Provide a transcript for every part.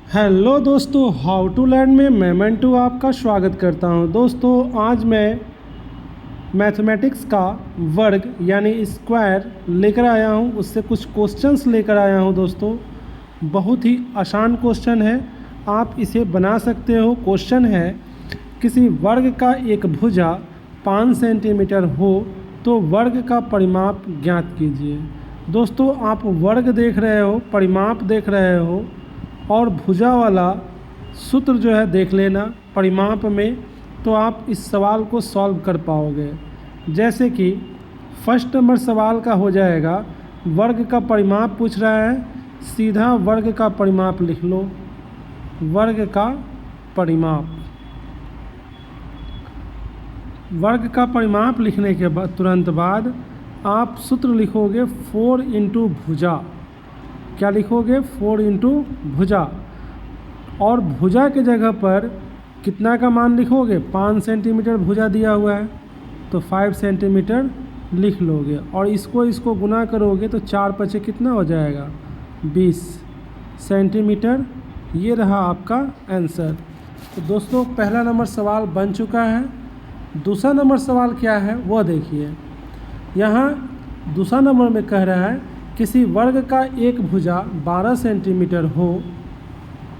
Hello दोस्तों, how to learn में मैं मंटू आपका स्वागत करता हूं। दोस्तों आज मैं मैथमेटिक्स का वर्ग यानी स्क्वायर लेकर आया हूं, उससे कुछ क्वेश्चंस लेकर आया हूं। दोस्तों बहुत ही आसान क्वेश्चन है, आप इसे बना सकते हो। क्वेश्चन है, किसी वर्ग का एक भुजा 5 सेंटीमीटर हो तो वर्ग का परिमाप ज्ञात कीजिए। दोस्तों आप वर्ग देख रहे हो, परिमाप देख रहे हो और भुजा वाला सूत्र जो है देख लेना परिमाप में, तो आप इस सवाल को सॉल्व कर पाओगे। जैसे कि फर्स्ट नंबर सवाल का हो जाएगा, वर्ग का परिमाप पूछ रहा है, सीधा वर्ग का परिमाप लिख लो। वर्ग का परिमाप, वर्ग का परिमाप लिखने के बाद तुरंत बाद आप सूत्र लिखोगे 4 इंटू भुजा। क्या लिखोगे? 4 इंटू भुजा। और भुजा के जगह पर कितना का मान लिखोगे? 5 सेंटीमीटर भुजा दिया हुआ है तो 5 सेंटीमीटर लिख लोगे। और इसको गुना करोगे तो 4 पचे कितना हो जाएगा? 20 सेंटीमीटर। ये रहा आपका आंसर। तो दोस्तों पहला नंबर सवाल बन चुका है। दूसरा नंबर सवाल क्या है वो देखिए। यहाँ दूसरा नंबर में कह रहा है, किसी वर्ग का एक भुजा 12 सेंटीमीटर हो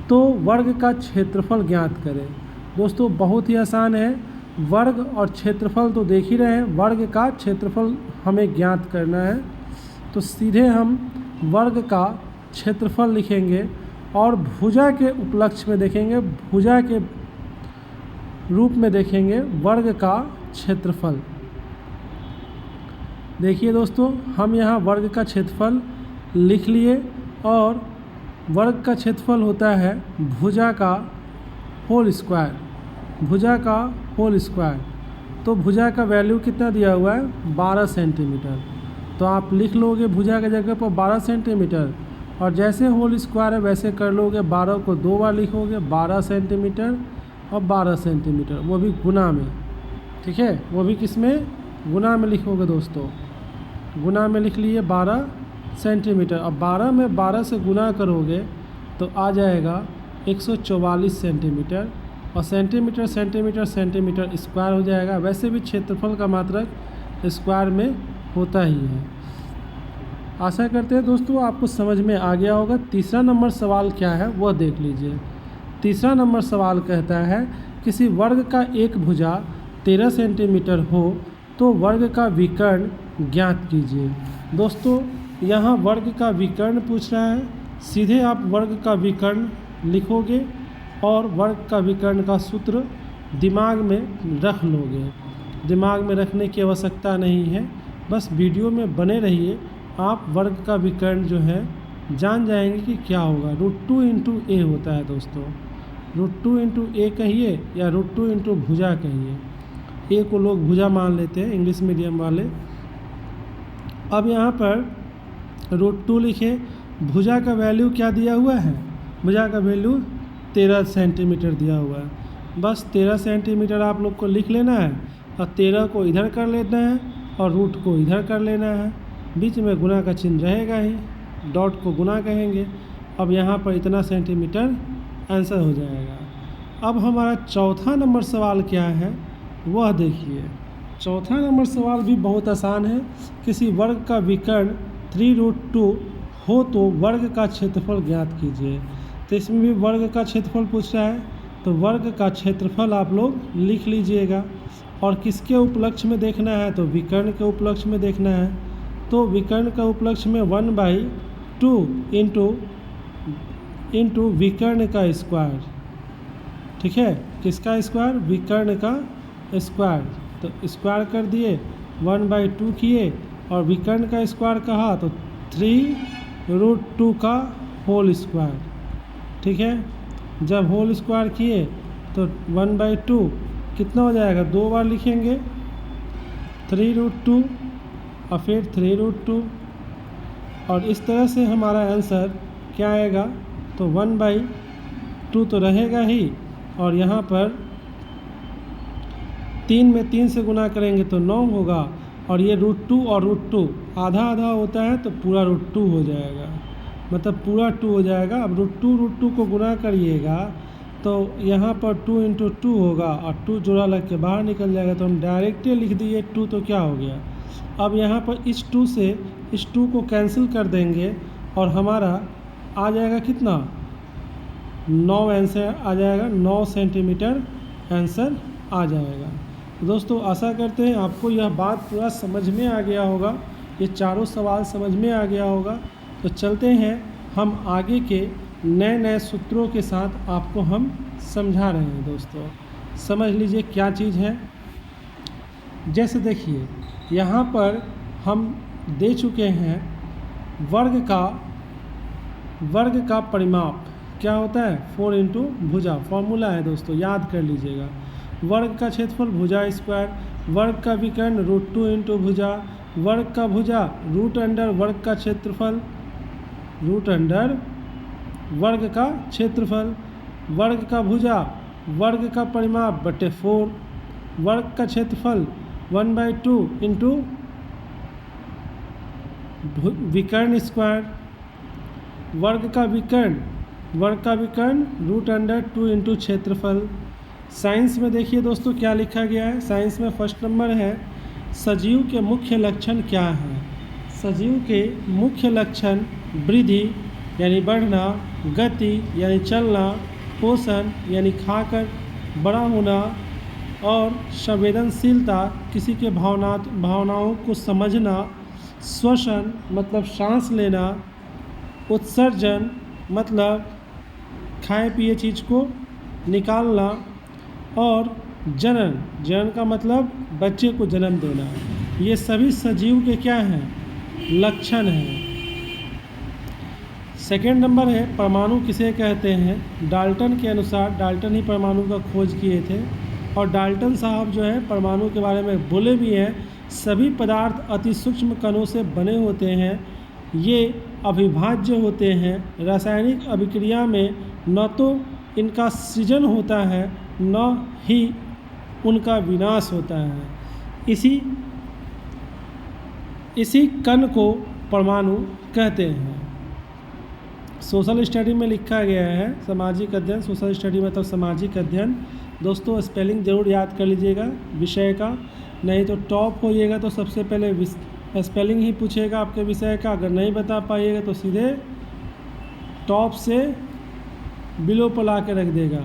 तो वर्ग का क्षेत्रफल ज्ञात करें। दोस्तों बहुत ही आसान है, वर्ग और क्षेत्रफल तो देख ही रहे हैं। वर्ग का क्षेत्रफल हमें ज्ञात करना है तो सीधे हम वर्ग का क्षेत्रफल लिखेंगे और भुजा के उपलक्ष्य में देखेंगे, भुजा के रूप में देखेंगे वर्ग का क्षेत्रफल। देखिए दोस्तों हम यहाँ वर्ग का क्षेत्रफल लिख लिए और वर्ग का क्षेत्रफल होता है भुजा का होल स्क्वायर। भुजा का होल स्क्वायर, तो भुजा का वैल्यू कितना दिया हुआ है? 12 सेंटीमीटर। तो आप लिख लोगे भुजा की जगह पर 12 सेंटीमीटर और जैसे होल स्क्वायर है वैसे कर लोगे। 12 को 2 बार लिखोगे, 12 सेंटीमीटर और 12 सेंटीमीटर, वो भी गुना में। ठीक है, वो भी किस में? गुना में लिखोगे दोस्तों। गुना में लिख लिए 12 सेंटीमीटर। अब 12 में 12 से गुना करोगे तो आ जाएगा 144 सेंटीमीटर। और सेंटीमीटर सेंटीमीटर सेंटीमीटर स्क्वायर हो जाएगा। वैसे भी क्षेत्रफल का मात्रक स्क्वायर में होता ही है। आशा करते हैं दोस्तों आपको समझ में आ गया होगा। तीसरा नंबर सवाल क्या है वो देख लीजिए। तीसरा नंबर सवाल कहता है, किसी वर्ग का एक भुजा 13 सेंटीमीटर हो तो वर्ग का विकर्ण ज्ञात कीजिए। दोस्तों यहाँ वर्ग का विकर्ण पूछ रहा है, सीधे आप वर्ग का विकर्ण लिखोगे और वर्ग का विकर्ण का सूत्र दिमाग में रख लोगे। दिमाग में रखने की आवश्यकता नहीं है, बस वीडियो में बने रहिए। आप वर्ग का विकर्ण जो है जान जाएंगे कि क्या होगा। √2 इंटू ए होता है दोस्तों। √2 इंटू ए कहिए या √2 इंटू भुजा कहिए। ए को लोग भुजा मान लेते हैं इंग्लिश मीडियम वाले। अब यहाँ पर √2 लिखे, भुजा का वैल्यू क्या दिया हुआ है? भुजा का वैल्यू 13 सेंटीमीटर दिया हुआ है। बस 13 सेंटीमीटर आप लोग को लिख लेना है और 13 को इधर कर लेना है और रूट को इधर कर लेना है। बीच में गुना का चिन्ह रहेगा ही, डॉट को गुना कहेंगे। अब यहाँ पर इतना सेंटीमीटर आंसर हो जाएगा। अब हमारा चौथा नंबर सवाल क्या है वह देखिए। चौथा नंबर सवाल भी बहुत आसान है, किसी वर्ग का विकर्ण 3√2 हो तो वर्ग का क्षेत्रफल ज्ञात कीजिए। तो इसमें भी वर्ग का क्षेत्रफल पूछ रहा है, तो वर्ग का क्षेत्रफल आप लोग लिख लीजिएगा। और किसके उपलक्ष्य में देखना है? तो विकर्ण के उपलक्ष्य में देखना है। तो विकर्ण का उपलक्ष्य में 1/2 इंटू विकर्ण का स्क्वायर। ठीक है, किसका स्क्वायर? विकर्ण का स्क्वायर। तो स्क्वायर कर दिए, 1/2 किए और विकर्ण का स्क्वायर कहा तो 3√2 का होल स्क्वायर। ठीक है, जब होल स्क्वायर किए तो 1/2 कितना हो जाएगा? 2 बार लिखेंगे, 3√2 और फिर 3√2। और इस तरह से हमारा आंसर क्या आएगा? तो 1/2 तो रहेगा ही, और यहाँ पर 3 में 3 से गुना करेंगे तो 9 होगा। और ये √2 और √2 आधा आधा होता है तो पूरा √2 हो जाएगा। मतलब पूरा 2 हो जाएगा। अब √2 को गुना करिएगा तो यहाँ पर 2 × 2 होगा और 2 जोड़ा लग के बाहर निकल जाएगा, तो हम डायरेक्टली लिख दिए 2, तो क्या हो गया। अब यहाँ पर इस 2 से इस 2 को कैंसिल कर देंगे और हमारा आ जाएगा कितना, 9 आंसर आ जाएगा, 9 सेंटीमीटर आंसर आ जाएगा। तो दोस्तों आशा करते हैं आपको यह बात पूरा समझ में आ गया होगा, ये चारों सवाल समझ में आ गया होगा। तो चलते हैं हम आगे के नए नए सूत्रों के साथ आपको हम समझा रहे हैं। दोस्तों समझ लीजिए क्या चीज़ है। जैसे देखिए यहाँ पर हम दे चुके हैं वर्ग का परिमाप क्या होता है, 4 × भुजा, फॉर्मूला है दोस्तों, याद कर लीजिएगा। वर्ग का क्षेत्रफल भुजा स्क्वायर, वर्ग का विकर्ण √2 × भुजा, वर्ग का भुजा √अंडर वर्ग का क्षेत्रफल, √अंडर वर्ग का क्षेत्रफल, वर्ग का भुजा वर्ग का परिमाप बटे 4, वर्ग का क्षेत्रफल 1/2 × विकर्ण स्क्वायर, वर्ग का विकर्ण √2 × क्षेत्रफल। साइंस में देखिए दोस्तों क्या लिखा गया है। साइंस में फर्स्ट नंबर है सजीव के मुख्य लक्षण क्या हैं। सजीव के मुख्य लक्षण वृद्धि यानी बढ़ना, गति यानी चलना, पोषण यानी खाकर बड़ा होना और संवेदनशीलता किसी के भावनाओं को समझना, श्वसन मतलब सांस लेना, उत्सर्जन मतलब खाए पिए चीज़ को निकालना और जनन का मतलब बच्चे को जन्म देना। ये सभी सजीव के क्या हैं, लक्षण हैं। सेकेंड नंबर है परमाणु किसे कहते हैं। डाल्टन के अनुसार, डाल्टन ही परमाणु का खोज किए थे और डाल्टन साहब जो है परमाणु के बारे में बोले भी हैं, सभी पदार्थ अति सूक्ष्म कणों से बने होते हैं, ये अविभाज्य होते हैं, रासायनिक अभिक्रिया में न तो इनका सृजन होता है न ही उनका विनाश होता है। इसी कण को परमाणु कहते हैं। सोशल स्टडी में लिखा गया है सामाजिक अध्ययन, सोशल स्टडी मतलब सामाजिक अध्ययन। दोस्तों स्पेलिंग ज़रूर याद कर लीजिएगा विषय का, नहीं तो टॉप होइएगा तो सबसे पहले स्पेलिंग ही पूछेगा आपके विषय का। अगर नहीं बता पाइएगा तो सीधे टॉप से बिलो पर ला के रख देगा।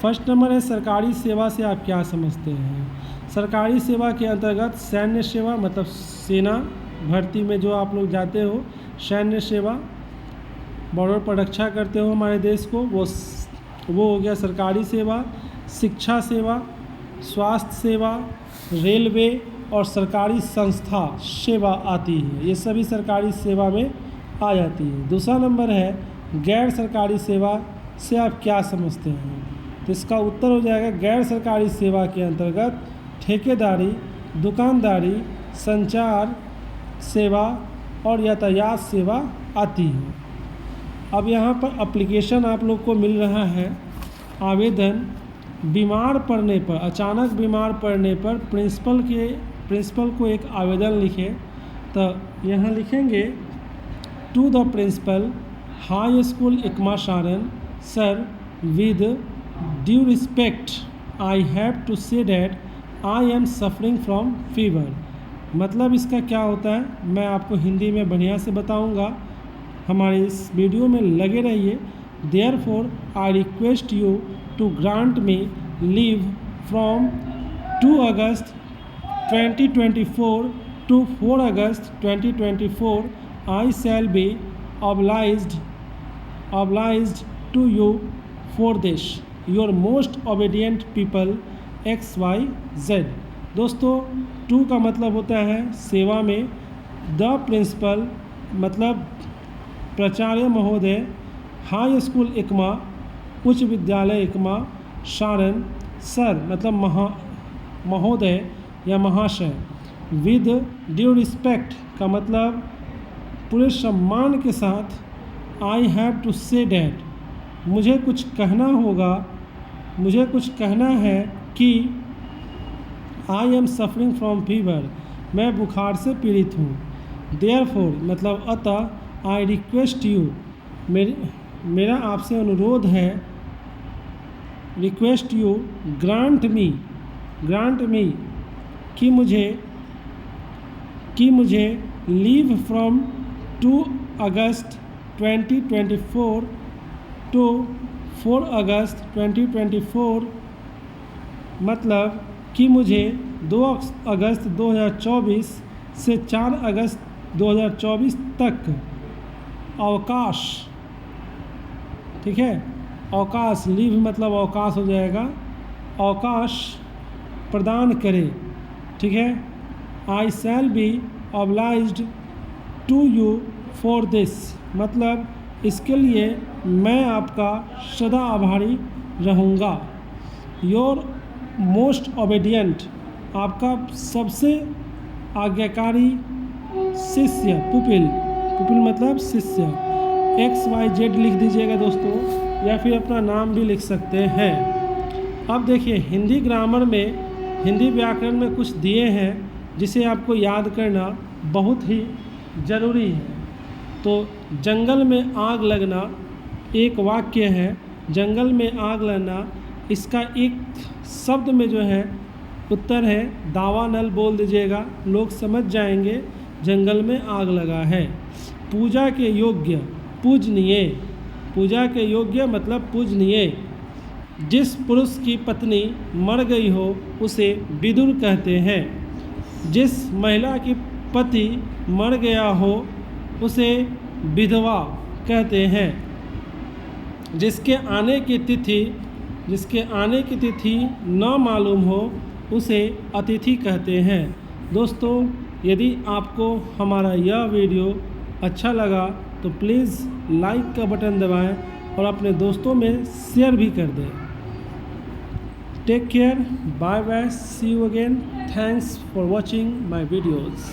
फर्स्ट नंबर है सरकारी सेवा से आप क्या समझते हैं। सरकारी सेवा के अंतर्गत सैन्य सेवा मतलब सेना भर्ती में जो आप लोग जाते हो, सैन्य सेवा, बॉर्डर पर रक्षा करते हो हमारे देश को, वो हो गया सरकारी सेवा। शिक्षा सेवा, स्वास्थ्य सेवा, रेलवे और सरकारी संस्था सेवा आती है, ये सभी सरकारी सेवा में आ जाती है। दूसरा नंबर है गैर सरकारी सेवा से आप क्या समझते हैं। तो इसका उत्तर हो जाएगा गैर सरकारी सेवा के अंतर्गत ठेकेदारी, दुकानदारी, संचार सेवा और यातायात सेवा आती है। अब यहाँ पर एप्लीकेशन आप लोग को मिल रहा है। आवेदन बीमार पड़ने पर, अचानक बीमार पड़ने पर प्रिंसिपल को एक आवेदन लिखें। तो यहाँ लिखेंगे to the principal high school Ekma Saran, sir with due respect I have to say that I am suffering from fever. मतलब इसका क्या होता है मैं आपको हिंदी में बढ़िया से बताऊंगा, हमारे इस वीडियो में लगे रहिए। Therefore I request you to grant me leave from 2 August 2024 to 4 August 2024. I shall be obliged to you for this. Your most obedient people XYZ। दोस्तों 2 का मतलब होता है सेवा में, द प्रिंसिपल मतलब प्राचार्य महोदय, हाई स्कूल एकमा उच्च विद्यालय एकमा सारण, सर मतलब महोदय या महाशय, विद ड्यू रिस्पेक्ट का मतलब पूरे सम्मान के साथ, I have to say that मुझे कुछ कहना होगा, मुझे कुछ कहना है कि I am suffering from fever मैं बुखार से पीड़ित हूँ। देयरफॉर मतलब अतः आई रिक्वेस्ट यू मेरा आपसे अनुरोध है, रिक्वेस्ट यू ग्रांट मी कि मुझे लीव फ्रॉम 2 अगस्त 2024 टू 4 अगस्त 2024, मतलब कि मुझे 2 अगस्त 2024 से 4 अगस्त 2024 तक अवकाश, ठीक है, अवकाश, लीव मतलब अवकाश हो जाएगा, अवकाश प्रदान करे, ठीक है। I shall be obliged to you for this, मतलब इसके लिए मैं आपका सदा आभारी रहूँगा। योर मोस्ट ओबीडियंट, आपका सबसे आज्ञाकारी शिष्य, पुपिल मतलब शिष्य, XYZ लिख दीजिएगा दोस्तों, या फिर अपना नाम भी लिख सकते हैं। अब देखिए, हिंदी ग्रामर में, हिंदी व्याकरण में कुछ दिए हैं जिसे आपको याद करना बहुत ही ज़रूरी है। तो जंगल में आग लगना एक वाक्य है, जंगल में आग लगना, इसका एक शब्द में जो है उत्तर है दावानल, बोल दीजिएगा, लोग समझ जाएंगे जंगल में आग लगा है। पूजा के योग्य, पूजनीय, पूजा के योग्य मतलब पूजनीय, जिस पुरुष की पत्नी मर गई हो उसे विदुर कहते हैं। जिस महिला की पति मर गया हो उसे विधवा कहते हैं। जिसके आने की तिथि न मालूम हो उसे अतिथि कहते हैं। दोस्तों, यदि आपको हमारा यह वीडियो अच्छा लगा तो प्लीज़ लाइक का बटन दबाएं और अपने दोस्तों में शेयर भी कर दें। Take care, bye bye, see you again, thanks for watching my videos.